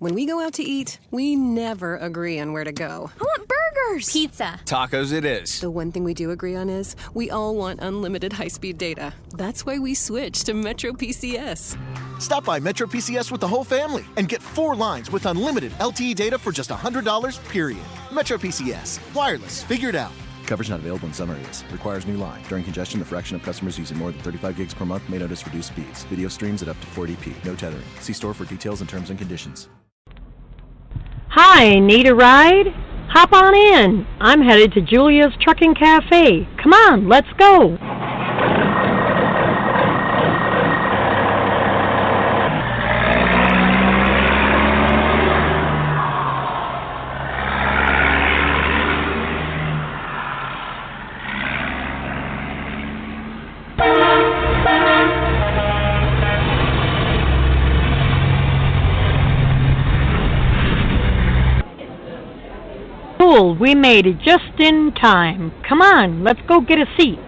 When we go out to eat, we never agree on where to go. I want burgers. Pizza. Tacos it is. The one thing we do agree on is we all want unlimited high-speed data. That's why we switched to Metro PCS. Stop by Metro PCS with the whole family and get 4 lines with unlimited LTE data for just $100, period. Metro PCS. Wireless. Figure it out. Coverage not available in some areas. Requires new line. During congestion, the fraction of customers using more than 35 gigs per month may notice reduced speeds. Video streams at up to 480p. No tethering. See store for details and terms and conditions. Hi, need a ride? Hop on in. I'm headed to Julia's Trucking Cafe. Come on, let's go. Cool, we made it just in time. Come on, let's go get a seat.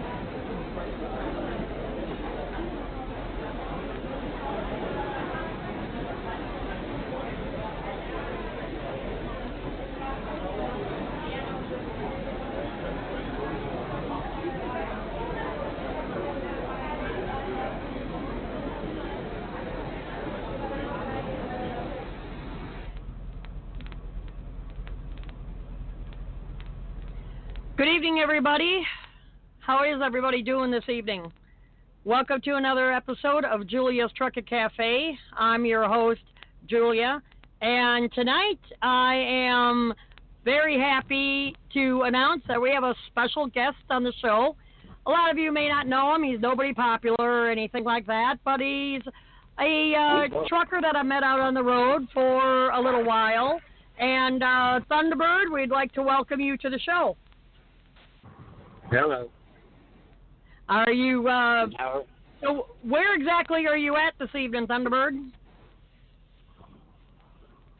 Good evening, everybody. How is everybody doing this evening? Welcome to another episode of Julia's Trucking Cafe. I'm your host, Julia, and tonight I am very happy to announce that we have a special guest on the show. A lot of you may not know him. He's nobody popular or anything like that, but he's a trucker that I met out on the road for a little while. And Thunderbird, we'd like to welcome you to the show. Hello. Are you, so where exactly are you at this evening, Thunderbird?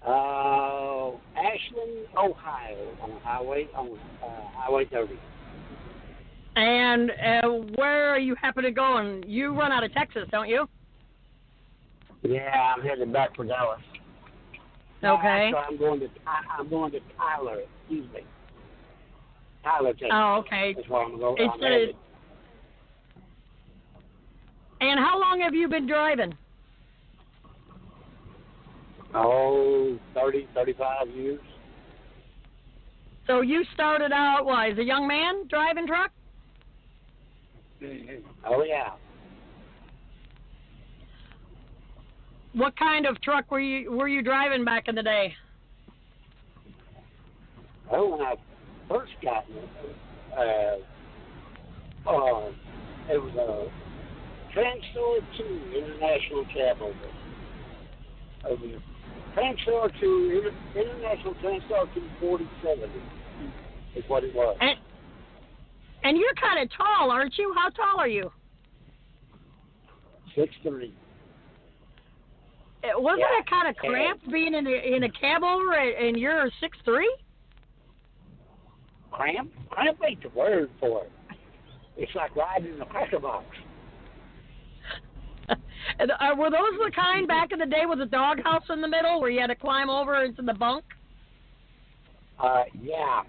Ashland, Ohio, on Highway 30. And where are you happen to go? And you run out of Texas, don't you? Yeah, I'm headed back for Dallas. Okay. So I'm going to Tyler, Tyler, Texas. Oh, okay. That's where I'm going. And how long have you been driving? 30, 35 years. So you started out, as a young man driving truck? Mm-hmm. Oh, yeah. What kind of truck were you driving back in the day? Oh, when I first got it, it was a Transtor 2 International Cab over. It was a Transtor 2 International Transtor 247 is what it was. And you're kind of tall, aren't you? How tall are you? 6'3". Wasn't it kind of cramped being in a cab over and you're 6'3"? Cramp? Cramp ain't the word for it. It's like riding in a cracker box. Were those the kind back in the day with a doghouse in the middle where you had to climb over into the bunk? Yeah.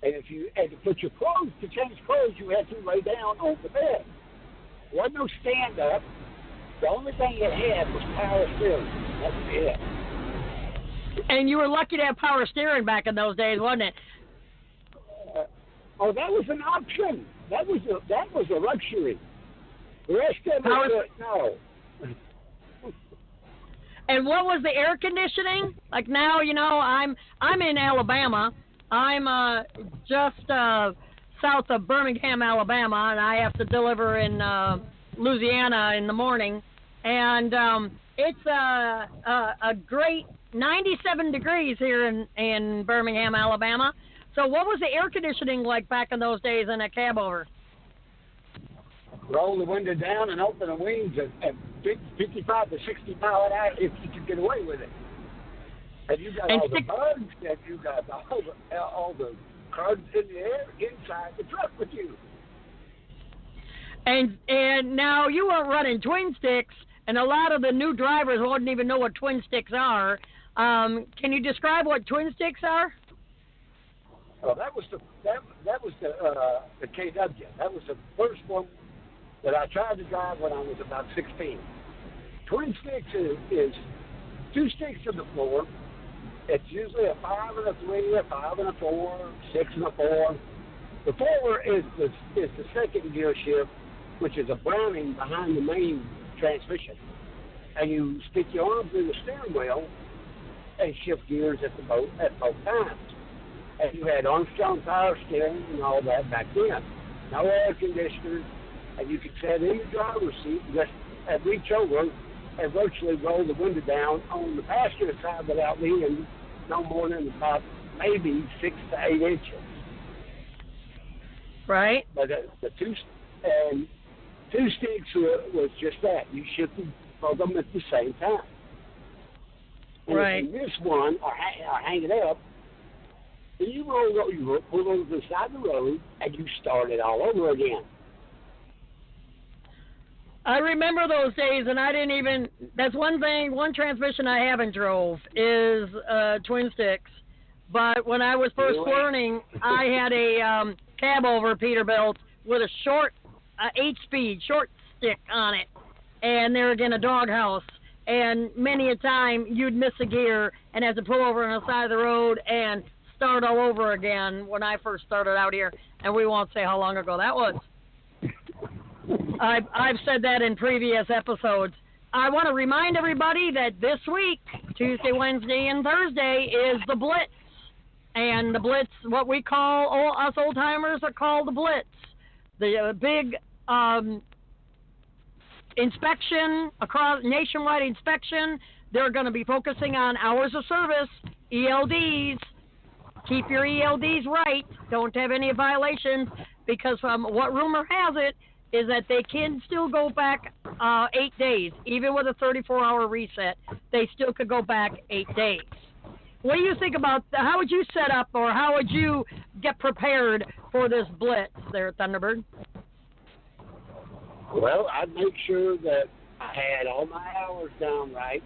And if you had to put your clothes, to change clothes, you had to lay down on the bed. There wasn't no stand up. The only thing it had was power steering. That was it. And you were lucky to have power steering back in those days, wasn't it? That was an option. That was a luxury. The rest of it, no. And what was the air conditioning? Like now, I'm in Alabama. I'm just south of Birmingham, Alabama, and I have to deliver in Louisiana in the morning. And it's a great 97 degrees here in Birmingham, Alabama. So what was the air conditioning like back in those days in a cab over? Roll the window down and open the wings at 55 to 60 mile an hour if you can get away with it. And you got all the bugs, and you got all the carbs in the air inside the truck with you. And now you were running twin sticks, and a lot of the new drivers wouldn't even know what twin sticks are. Can you describe what twin sticks are? Oh, that was the KW. That was the first one that I tried to drive when I was about 16. Twin sticks is 2 sticks to the floor. It's usually a 5 and a 3, a 5 and a 4, 6 and a 4. The 4 is the second gear shift, which is a Browning behind the main transmission, and you stick your arm through the steering wheel and shift gears at both times. And you had Armstrong power steering and all that back then. No air conditioners, and you could sit in the driver's seat, just reach over and virtually roll the window down on the passenger side without leaning no more than about maybe 6 to 8 inches. Right. But the two sticks was just that. You shifted both of them at the same time. And right. If you miss one or hang it up, then you pull over to the side of the road and you start it all over again. I remember those days, and I didn't even. That's one transmission I haven't drove is twin sticks. But when I was first learning, I had a cab over Peterbilt with a short 8-speed short stick on it, and there again a doghouse. And many a time you'd miss a gear and have to pull over on the side of the road and start all over again when I first started out here. And we won't say how long ago that was. I've said that in previous episodes. I want to remind everybody that this week, Tuesday, Wednesday, and Thursday, is the Blitz. And the Blitz, what we call, us old-timers are called the Blitz. The big inspection, nationwide inspection. They're going to be focusing on hours of service, ELDs. Keep your ELDs right. Don't have any violations, because what rumor has it is that they can still go back 8 days. Even with a 34-hour reset, they still could go back 8 days. What do you think about how would you set up, or how would you get prepared for this Blitz there at Thunderbird? Well, I'd make sure that I had all my hours down right,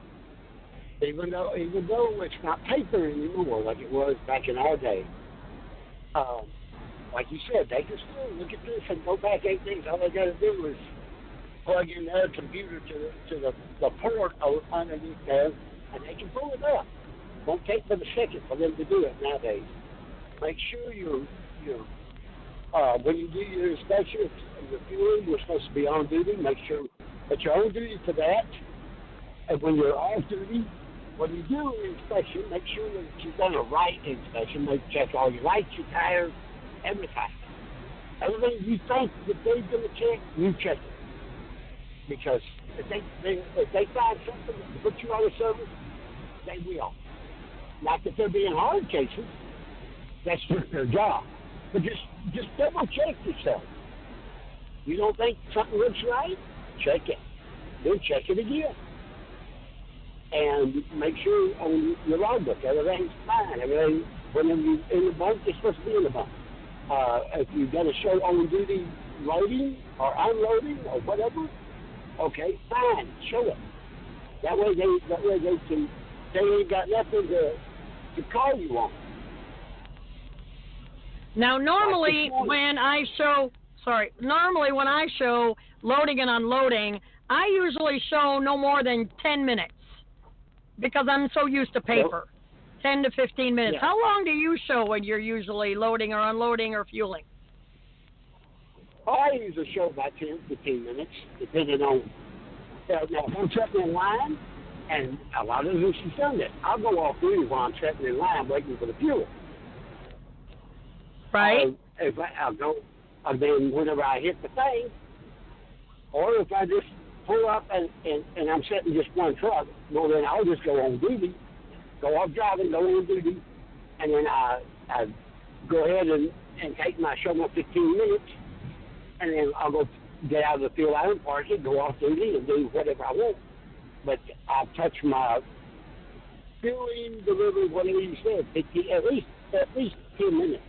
even though it's not paper anymore like it was back in our day. Like you said, they can still look at this and go back 8 days. All they got to do is plug in their computer to the port underneath there, and they can pull it up. Won't take but a second for them to do it nowadays. Make sure when you do your inspection, your fueling, you're supposed to be on duty. Make sure that you're on duty for that. And when you're off duty, when you do an inspection, make sure that you've done a right inspection. Check all your lights, your tires, everything. Everything you think that they're going to check, you check it. Because if they find something to put you out of service, they will. Not that they're being hard cases. That's just their job. But just double check yourself. You don't think something looks right? Check it. Then check it again. And make sure on your logbook everything's fine. Everything, whenever you're in the bunk, you're supposed to be in the bunk. If you've got to show on-duty loading or unloading or whatever, okay, fine, show it. That way they ain't got nothing to call you on. Now, normally when I show loading and unloading, I usually show no more than 10 minutes because I'm so used to paper. 10 to 15 minutes. Yeah. How long do you show when you're usually loading or unloading or fueling? I usually show about 10 to 15 minutes, depending on. Now, if I'm sitting in line, and a lot of this is done that, I'll go off duty while I'm sitting in line waiting for the fuel. Right. I'll go, and then whenever I hit the thing, or if I just pull up and I'm sitting just one truck, well, then I'll just go on duty. Go off driving, go on duty, and then I go ahead and take my 15 minutes, and then I'll go get out of the fuel line, park it, go off duty, and do whatever I want. But I'll touch my fueling, delivery, whatever you said, at least 10 minutes.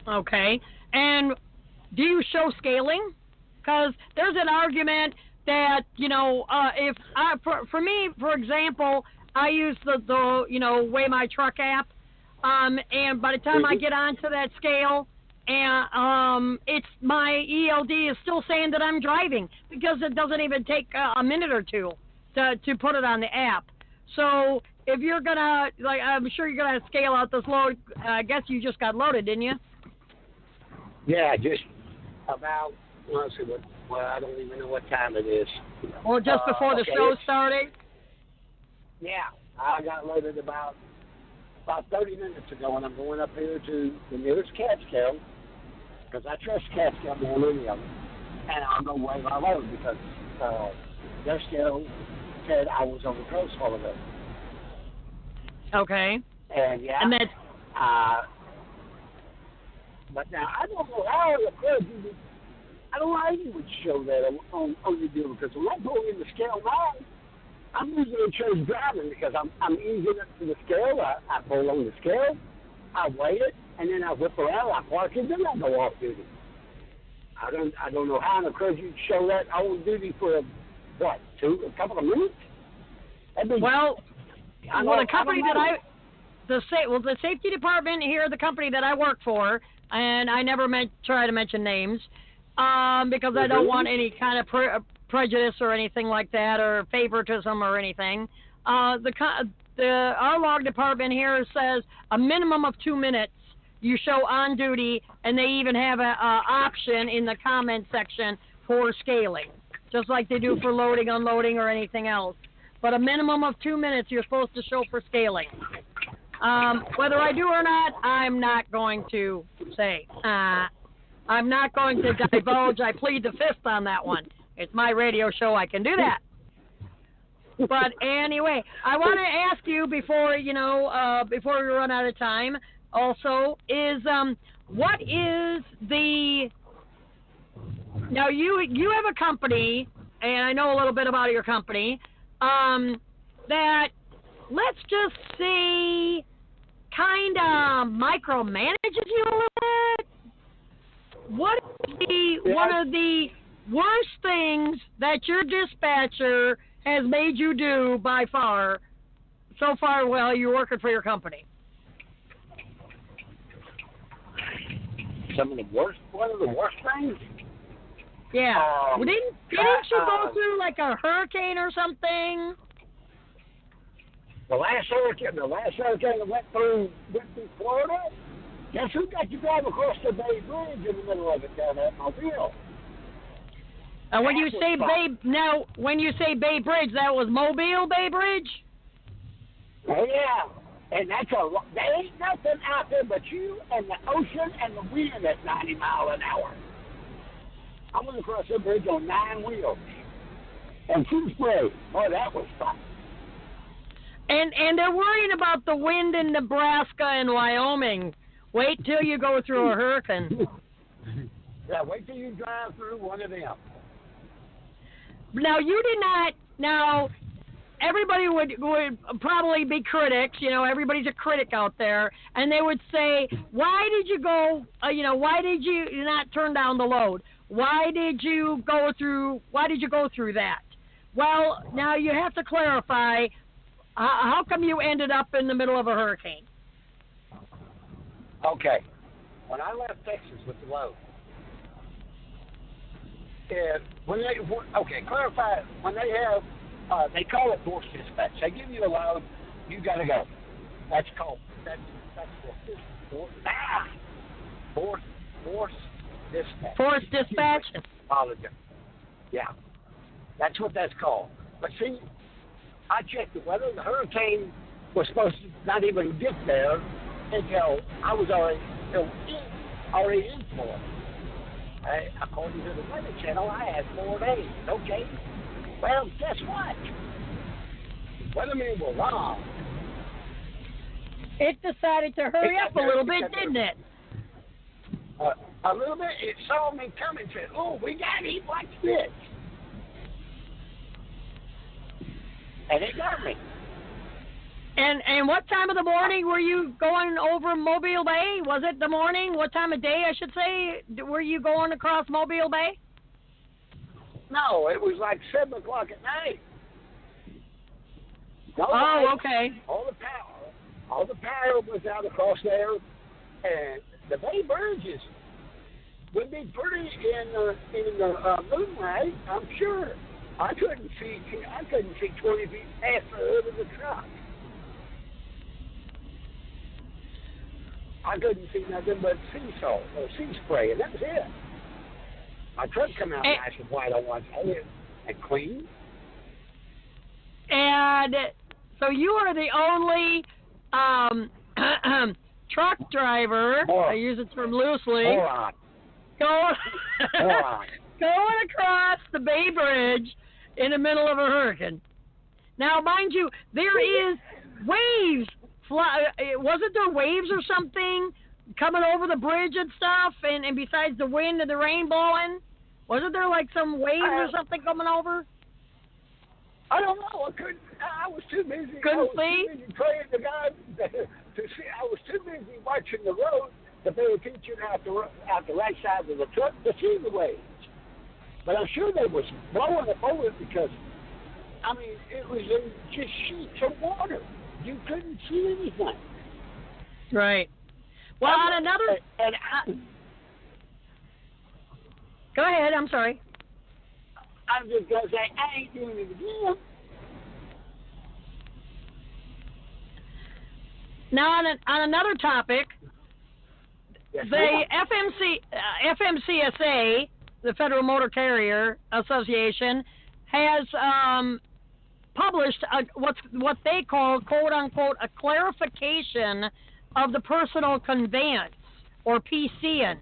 Okay. And do you show scaling? Because there's an argument that, if for me, for example, I use the Weigh My Truck app, and by the time I get onto that scale, and it's my ELD is still saying that I'm driving because it doesn't even take a minute or two to put it on the app. So if you're gonna, I'm sure you're gonna scale out this load. I guess you just got loaded, didn't you? Yeah, just about. Let's see I don't even know what time it is. Or just before the show started. Yeah, I got loaded about 30 minutes ago, and I'm going up here to the nearest Catskill because I trust Catskill more than any of them, and I'm going to weigh my load because their scale said I was on the coast holiday. Okay. And yeah. And that's. But now I don't know how I don't know how you would show that on your deal because when I go in the scale now, I'm usually in church driving because I'm easing up to the scale. I pull on the scale, I weigh it, and then I whip around, I park it, then I go off duty. I don't know how in the crowd you'd show that on duty for a couple of minutes. The safety department here, the company that I work for, and I never try to mention names because I don't want any kind of prejudice or anything like that, or favoritism or anything. Our log department here says a minimum of 2 minutes you show on duty, and they even have a option in the comment section for scaling, just like they do for loading, unloading, or anything else. But a minimum of 2 minutes you're supposed to show for scaling. Whether I do or not, I'm not going to say. I'm not going to divulge. I plead the fifth on that one. It's my radio show. I can do that. But anyway, I want to ask you before we run out of time. Also, is what is the now you have a company, and I know a little bit about your company. That let's just say kind of micromanages you a little bit. What is one of the worst things that your dispatcher has made you do by far, so far while you're working for your company? One of the worst things? Yeah. Didn't you go through like a hurricane or something? The last hurricane that went through Florida, guess who got to drive across the Bay Bridge in the middle of it down at Mobile? When you say Bay Bridge, that was Mobile Bay Bridge? Oh, yeah. And there ain't nothing out there but you and the ocean and the wind at 90 miles an hour. I went across the bridge on 9 wheels. And two spray. Boy, that was fun. And they're worrying about the wind in Nebraska and Wyoming. Wait till you go through a hurricane. Yeah, wait till you drive through one of them. Now, you did not. Now, everybody would probably be critics. Everybody's a critic out there, and they would say, "Why did you go? Why did you not turn down the load? Why did you go through that?" Well, now you have to clarify. How come you ended up in the middle of a hurricane? Okay. When I left Texas with the load, clarify, when they have, they call it force dispatch. They give you a load, you got to go. That's force dispatch. Force dispatch? Apologize. Yeah. That's what that's called. But see, I checked the weather. The hurricane was supposed to not even get there until I was already in Florida. According to the Weather Channel, I had 4 days. Okay. Well, guess what? The weathermen were wrong. It decided to hurry up a little bit, didn't it? A little bit. It saw me coming and said, "Oh, we got him like this." And it got me. And what time of the morning were you going over Mobile Bay? Was it the morning? What time of day, I should say, were you going across Mobile Bay? No, it was like 7 o'clock at night. No Oh, lights. okay. All the power was out across there, and the Bay Bridges would be pretty in the moonlight. I'm sure. I couldn't see 20 feet past the hood of the truck. I couldn't see nothing but sea salt or sea spray, and that was it. My truck come out nice and white on one side and clean. And so you are the only truck driver, I use the term loosely, Moron. going Moron. going across the Bay Bridge in the middle of a hurricane. Now, mind you, there is waves. Wasn't there waves or something coming over the bridge and stuff? And besides the wind and the rain blowing, wasn't there like some waves or something coming over? I don't know. I was too busy. Couldn't see? Too busy praying to God to see. I was too busy watching the road to pay attention out the right side of the truck to see the waves. But I'm sure they was blowing up over it because, I mean, it was in just sheets of water. You couldn't see anything. Right. Well, on another... Go ahead, I'm sorry. I'm just going to say, I ain't doing it again. Now, on another topic, Yes, the ma'am. FMCSA, the Federal Motor Carrier Association, has published what they call, quote unquote, a clarification of the personal conveyance, or PCN,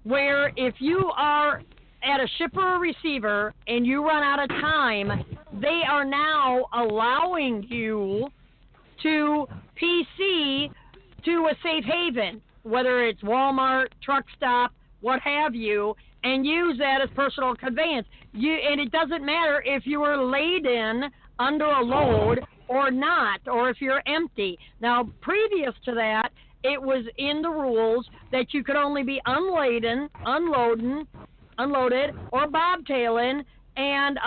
where if you are at a shipper or receiver and you run out of time, they are now allowing you to PC to a safe haven, whether it's Walmart, truck stop, what have you, and use that as personal conveyance. And it doesn't matter if you were laden under a load or not, or if you're empty. Now, previous to that, it was in the rules that you could only be unloaded, or bobtailing, and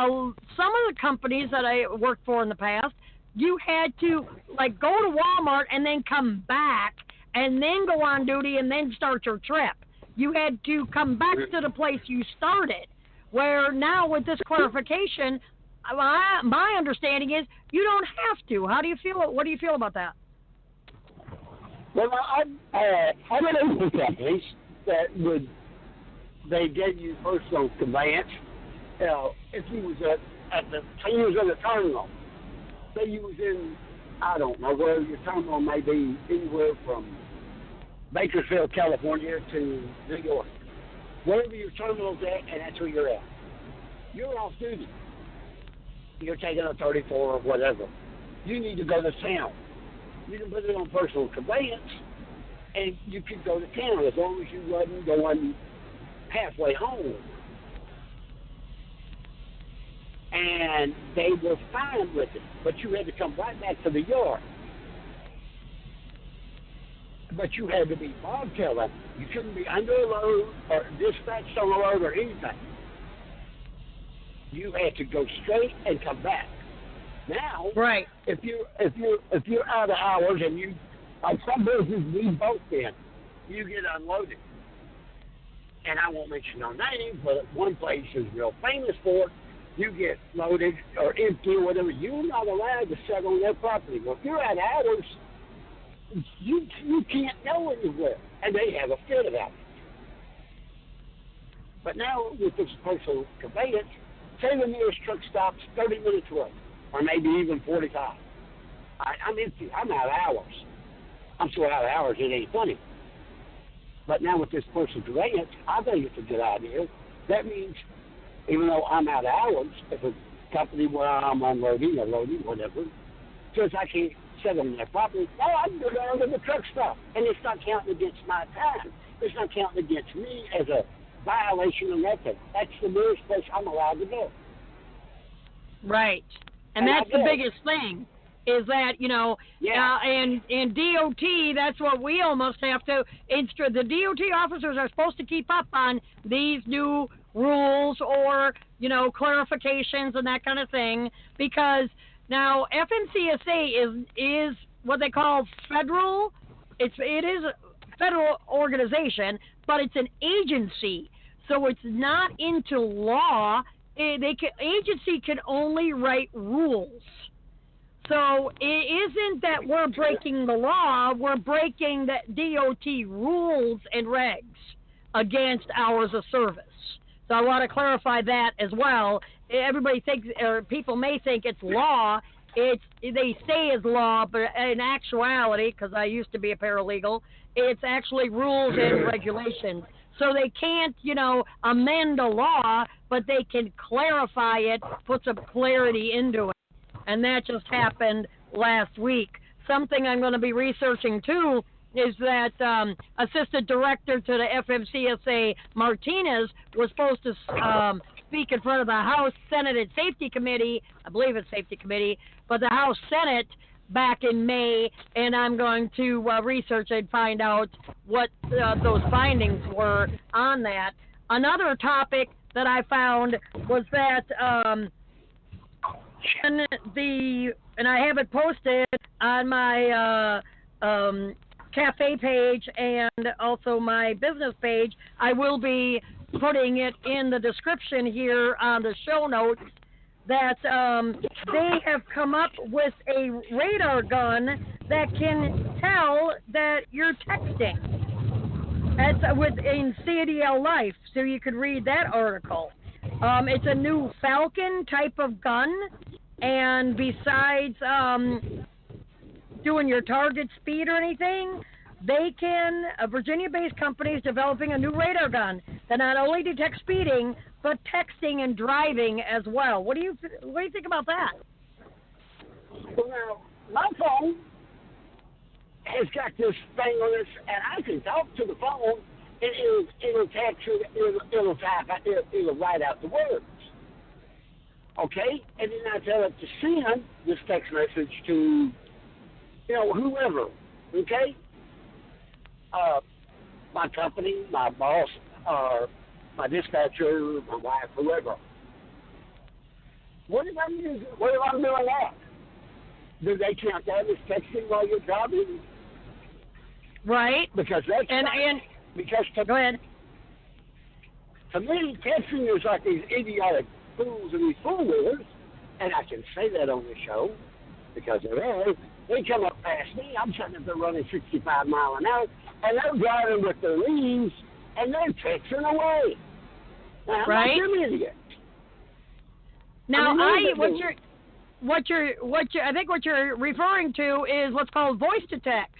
some of the companies that I worked for in the past, you had to like go to Walmart and then come back and then go on duty and then start your trip. You had to come back to the place you started, where now with this clarification, my understanding is you don't have to. How do you feel? What do you feel about that? Well, I went over companies that they gave you personal conveyance. If you was at the terminal, say you was in, I don't know, where your terminal may be, anywhere from Bakersfield, California to New York. Wherever your terminal's at, and that's where you're at. You're off duty. You're taking a 34 or whatever. You need to go to town. You can put it on personal conveyance, and you could go to town as long as you wasn't going halfway home. And they were fine with it, but you had to come right back to the yard. But you had to be bobtailing. You couldn't be under a load or dispatched on a load or anything. You had to go straight and come back. Now, right? If you're out of hours and you, like some businesses need both in, you get unloaded. And I won't mention no names, but one place is real famous for it. You get loaded or empty or whatever. You're not allowed to sit on their property. Well, if you're out of hours, you can't go anywhere, and they have a fit about it. But now with this personal conveyance, say the nearest truck stops 30 minutes away, or maybe even 45. I'm empty. I'm out of hours. I'm so out of hours it ain't funny. But now with this personal conveyance, I think it's a good idea. That means even though I'm out of hours, if a company where I'm unloading or loading, whatever, says I can't sit on their property, I can go down to the truck stop. And it's not counting against my time. It's not counting against me as a violation of nothing. That's the nearest place I'm allowed to go. Right. And that's the biggest thing, is that, and DOT, that's what we almost have to instruct. The DOT officers are supposed to keep up on these new rules or, clarifications and that kind of thing, because now FMCSA is what they call federal. It is a federal organization, but it's an agency, so it's not into law. Agency can only write rules. So it isn't that we're breaking the law, we're breaking the DOT rules and regs against hours of service. So I want to clarify that as well. Everybody thinks, or people may think it's law. They say it's law, but in actuality, because I used to be a paralegal, it's actually rules and regulations. So they can't, amend a law, but they can clarify it, put some clarity into it. And that just happened last week. Something I'm going to be researching, too, is that Assistant Director to the FMCSA, Martinez, was supposed to speak in front of the House, Senate, and Safety Committee. I believe it's Safety Committee, but the House Senate back in May, and I'm going to research and find out what those findings were on that. Another topic that I found was that and I have it posted on my cafe page and also my business page. I will be putting it in the description here on the show notes, that they have come up with a radar gun that can tell that you're texting. That's in CDL Life, so you could read that article. It's a new Falcon type of gun, and besides doing your target speed or anything, they can, a Virginia-based company is developing a new radar gun that not only detects speeding, but texting and driving as well. What do you think about that? Well, now, my phone has got this thing on it, and I can talk to the phone, and it'll text you, it'll type, it'll write out the words. Okay? And then I tell it to send this text message to, whoever. Okay? My company, my boss, or my dispatcher, my wife, whoever. What if I'm doing that? Do they count that as texting while you're driving? Right. Because that's go ahead. To me, texting is like these idiotic fools and these fool-wheelers, and I can say that on the show because they come up past me. I'm sitting up there running 65 miles an hour, and they're driving with their leaves, and they're texting away. Now, right. I'm not an idiot. Now, I think what you're referring to is what's called voice to text.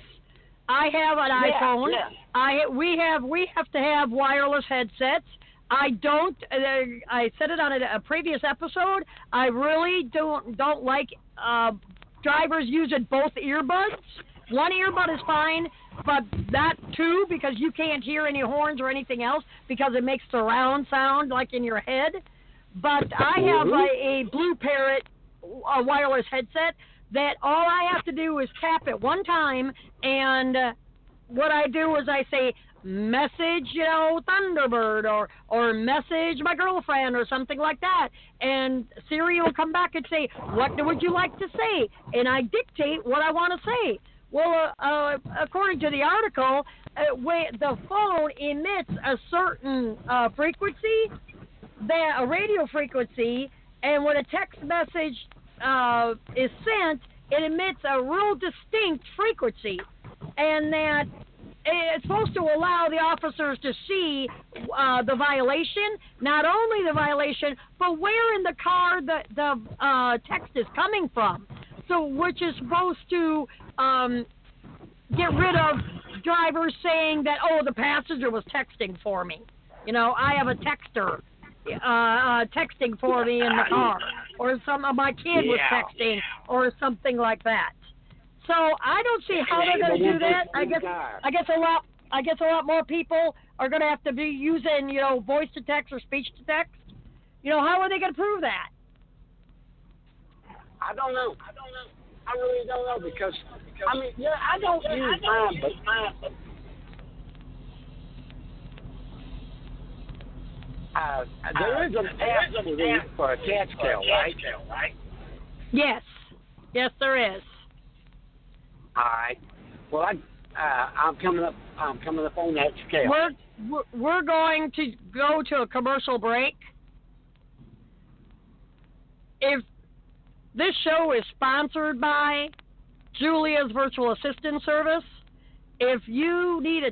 I have an iPhone. Yeah. We have to have wireless headsets. I don't. I said it on a previous episode. I really don't like drivers using both earbuds. One earbud is fine, but not two, because you can't hear any horns or anything else because it makes surround sound like in your head. But I have a Blue Parrot wireless headset that all I have to do is tap it one time, and what I do is I say, message, Thunderbird, or message my girlfriend, or something like that, and Siri will come back and say, what would you like to say? And I dictate what I want to say. Well, according to the article, the phone emits a certain frequency, a radio frequency, and when a text message is sent, it emits a real distinct frequency, and that it's supposed to allow the officers to see the violation, not only the violation, but where in the car the text is coming from. So, which is supposed to get rid of drivers saying that, the passenger was texting for me. I have a texter texting for me in the car, or my kid was texting, or something like that. So I don't see how they're going to do that. I guess a lot more people are going to have to be using, voice to text or speech to text. How are they going to prove that? I don't know. I really don't know because I don't use mine, but there is an app for a cat scale, right? Yes. Yes, there is. All right. Well, I'm coming up on that scale. We're going to go to a commercial break. If this show is sponsored by Julia's Virtual Assistant Service, if you need a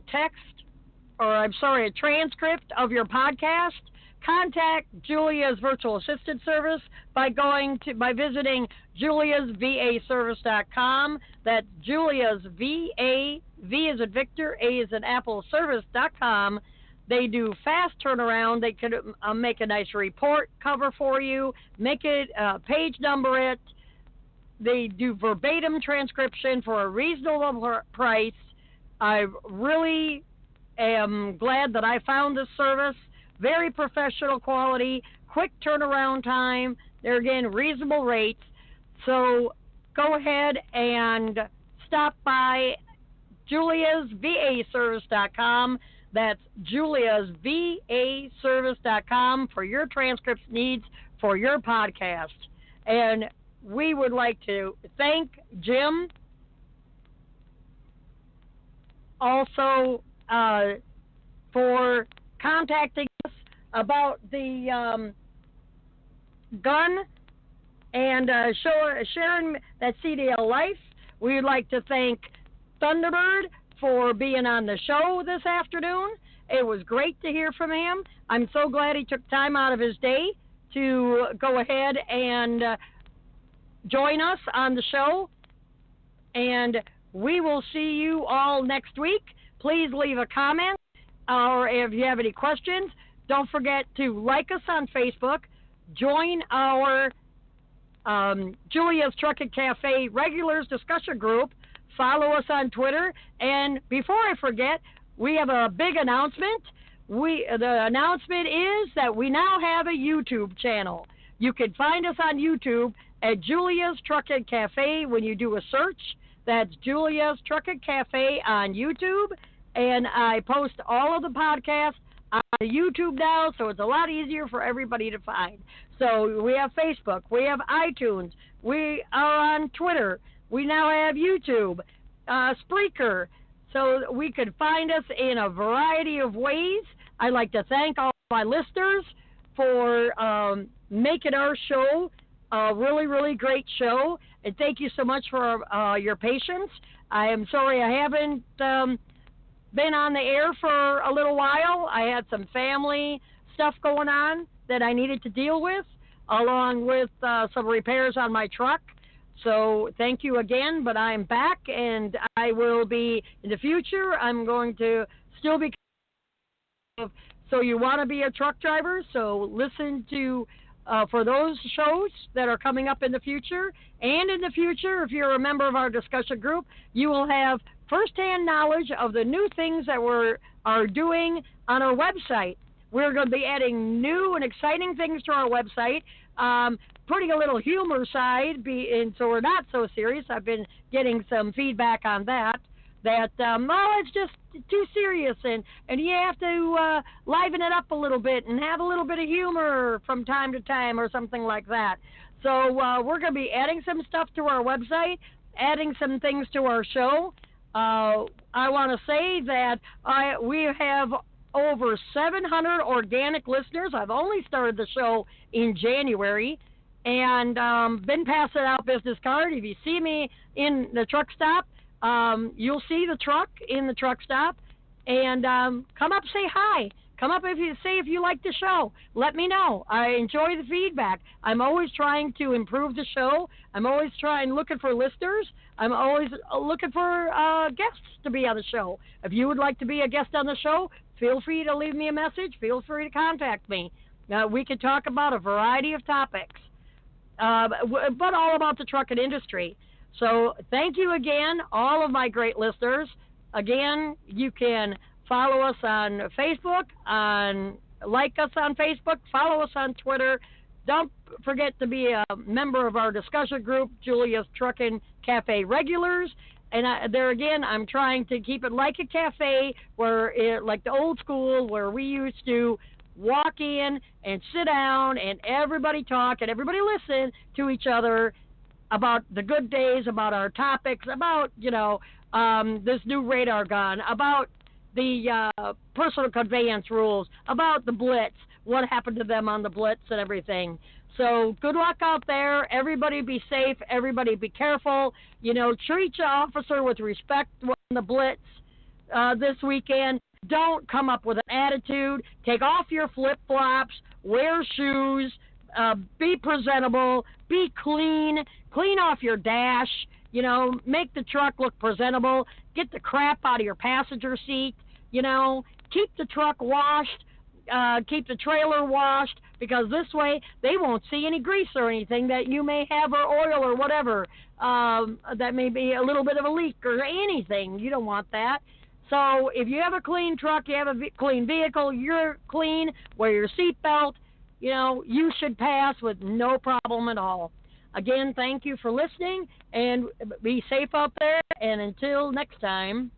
transcript of your podcast, contact Julia's Virtual Assistant Service by visiting juliasvaservice.com. That's Julia's V is in Victor, A is in Apple, service.com. They do fast turnaround. They could make a nice report cover for you, make it, page number it. They do verbatim transcription for a reasonable price. I really am glad that I found this service. Very professional quality, quick turnaround time. They're, again, reasonable rates. So go ahead and stop by juliasvaservice.com. That's juliasvaservice.com for your transcripts needs for your podcast. And we would like to thank Jim also for contacting us about the gun and sharing that CDL life. We would like to thank Thunderbird for being on the show this afternoon. It was great to hear from him. I'm so glad he took time out of his day to go ahead and join us on the show. And we will see you all next week. Please leave a comment, or if you have any questions, don't forget to like us on Facebook, join our Julia's Trucking Cafe Regulars discussion group, follow us on Twitter, and before I forget, we have a big announcement. The announcement is that we now have a YouTube channel. You can find us on YouTube at Julia's Trucking Cafe when you do a search. That's Julia's Trucking Cafe on YouTube, and I post all of the podcasts on YouTube now, so it's a lot easier for everybody to find. So we have Facebook, we have iTunes, we are on Twitter, we now have YouTube, Spreaker, so we could find us in a variety of ways. I'd like to thank all my listeners for making our show a really, really great show, and thank you so much for your patience. I am sorry I haven't been on the air for a little while. I had some family stuff going on that I needed to deal with, along with some repairs on my truck. So thank you again, but I'm back, and I will be, in the future, I'm going to still be. So you want to be a truck driver, so listen to, for those shows that are coming up in the future. And in the future, if you're a member of our discussion group, you will have firsthand knowledge of the new things that we are doing on our website. We're going to be adding new and exciting things to our website, putting a little humor side, and so we're not so serious. I've been getting some feedback on that it's just too serious, and you have to liven it up a little bit and have a little bit of humor from time to time or something like that. So we're going to be adding some stuff to our website, adding some things to our show. I want to say that we have over 700 organic listeners. I've only started the show in January, and been passing out business card. If you see me in the truck stop, you'll see the truck in the truck stop, and come up, say hi. Come up if you like the show. Let me know. I enjoy the feedback. I'm always trying to improve the show. I'm always looking for listeners. I'm always looking for guests to be on the show. If you would like to be a guest on the show, feel free to leave me a message. Feel free to contact me. We can talk about a variety of topics, but all about the trucking industry. So thank you again, all of my great listeners. Again, you can follow us on Facebook, like us on Facebook, follow us on Twitter. Don't forget to be a member of our discussion group, Julia's Trucking Cafe Regulars. And there again, I'm trying to keep it like a cafe, like the old school, where we used to walk in and sit down and everybody talk and everybody listen to each other about the good days, about our topics, about, this new radar gun, about the personal conveyance rules, about the Blitz, what happened to them on the Blitz and everything. So good luck out there. Everybody be safe. Everybody be careful. Treat your officer with respect on the Blitz this weekend. Don't come up with an attitude. Take off your flip-flops. Wear shoes. Be presentable. Be clean. Clean off your dash. Make the truck look presentable. Get the crap out of your passenger seat. Keep the truck washed. Keep the trailer washed, because this way they won't see any grease or anything that you may have, or oil or whatever, that may be a little bit of a leak or anything. You don't want that. So if you have a clean truck, you have a clean vehicle, you're clean, wear your seatbelt, you should pass with no problem at all. Again, thank you for listening, and be safe out there, and until next time.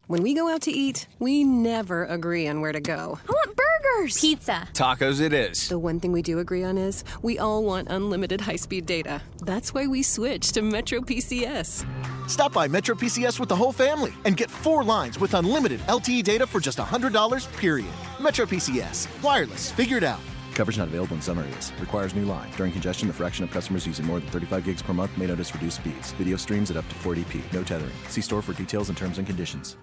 When we go out to eat, we never agree on where to go. I want burgers. Pizza. Tacos it is. The one thing we do agree on is we all want unlimited high-speed data. That's why we switched to Metro PCS. Stop by Metro PCS with the whole family and get 4 lines with unlimited LTE data for just $100, period. Metro PCS. Wireless. Figured out. Coverage not available in some areas. Requires new line. During congestion, the fraction of customers using more than 35 gigs per month may notice reduced speeds. Video streams at up to 480p. No tethering. See store for details and terms and conditions.